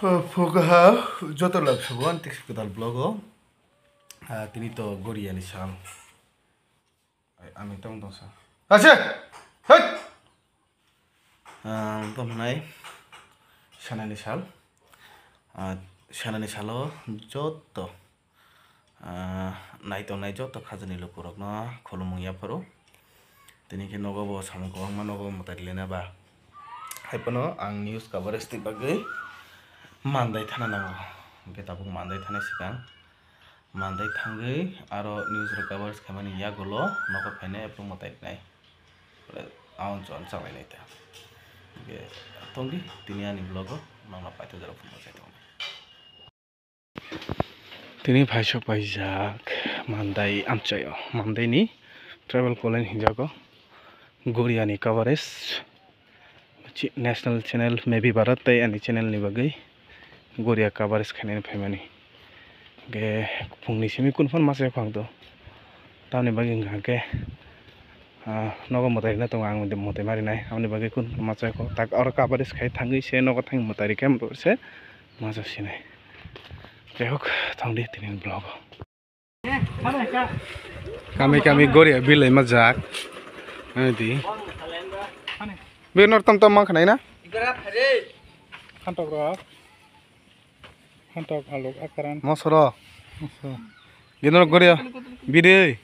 Fogaha Jotolab Sugan Tixpital Blogo Tinito Gori and Shal. I mean, don't say. That's it! Hey! Tomnai Shanani Shal Shanani Shalo Joto Night on Night Joto Kazani Lokurogna, Columuya Paro. Tiniki Nogo Samako Manogo Motaglina Ba. Hypano and news cover stick bagay. Monday Tanana get up Monday Tanasikan Monday Tangi Aro news recovers Kamani Yagolo, Noko Pene, promote night. Ounce on something later. Tongi, Tiniani blogo, Mama Pato of Tini Pasho Pajak, Monday Amchayo, Monday ni, travel Colin Hijago, Guriani covers national channel, maybe Barate and the channel Nibagay. Goria covers can family. Ge Pungisimi Kunfan Masa Pangdo. Towny Bagging Hake Nogo Motarina to Wang with the Motemarina, only Bagakun Masako, Tak or covers Katangi, say no thing Motaricam, said Masasine. Gehok Towndy in blog. Kami Goria Bill Mazak. We're not Tom Makanina? Hantograph. Hantok halok akaran mosoro gino goria bide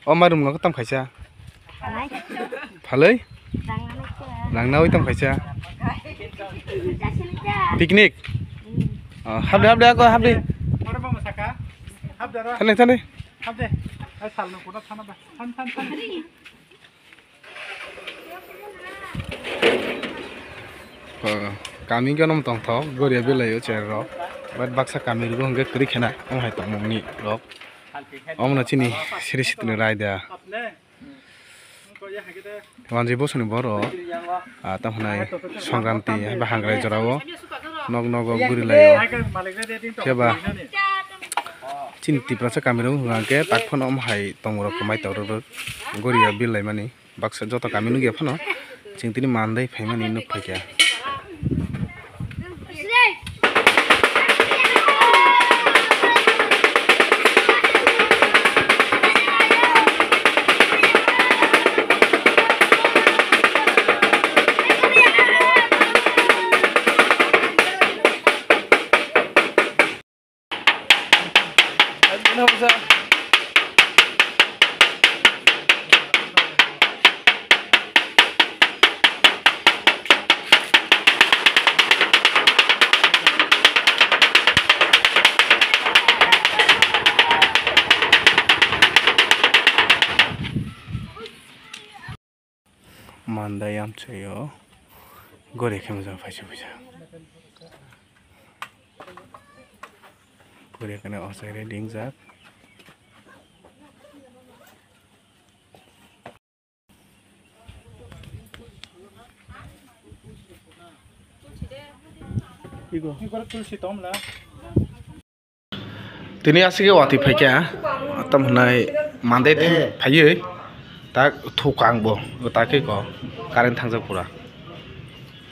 omarum no tam khaisa phalai langnawi tam khaisa picnic habde ko habde orba masaka habde ra thane habde ai salno kuna thana ba than kami ganom tong thok goria belai chair ro but baksa kami ru hongge kri khena om hai tong mongni rok om na chini siri sitni rai da wanji bosoni boro tam hanai songramti ba hangrai jorao nog guri layo keba chinti prasa kami ru hangge takphon om hai tong ro komai tor ro goria bilai mani baksa joto kami nu ge phano chingtini mandai phaimani nuk phakya Monday am chayo gore khemja phaisi buja gore kana osai ding jak igo tulsi tomla tini asige wati phaikya tam hunai Monday phaiye tak thukang bo take ko current thangja pura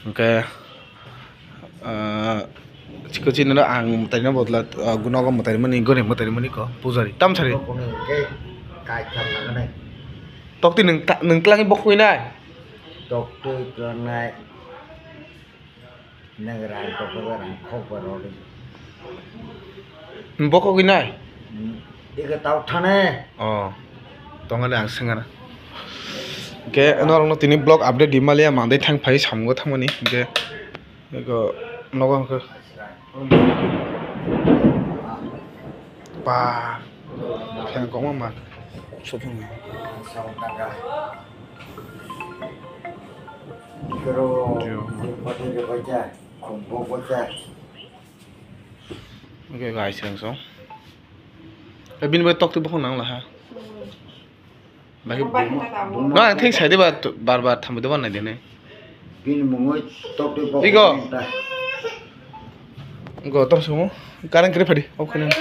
okay chikochi na ang taina bodla gunogo motari mani gore motari mani ko pujari tam sari kai kham na nai tokti nung tlangi bokhui nai tokti nai nagran ko ran khobaro bokho ginai ega tau thane tongale ang sengara ke norong tini blog update di malia mandai thang phai samgo thangmani ke ego nogo ko pa phang ko ma sopung kero pati ke baca kombo baca oke guys langsung bin be tok tu bokong nang lah ha bagi no I think saya dia bar thambu dewan na dene bin mongoi tok de bokong igo tom sumo karan kre phadi ok khane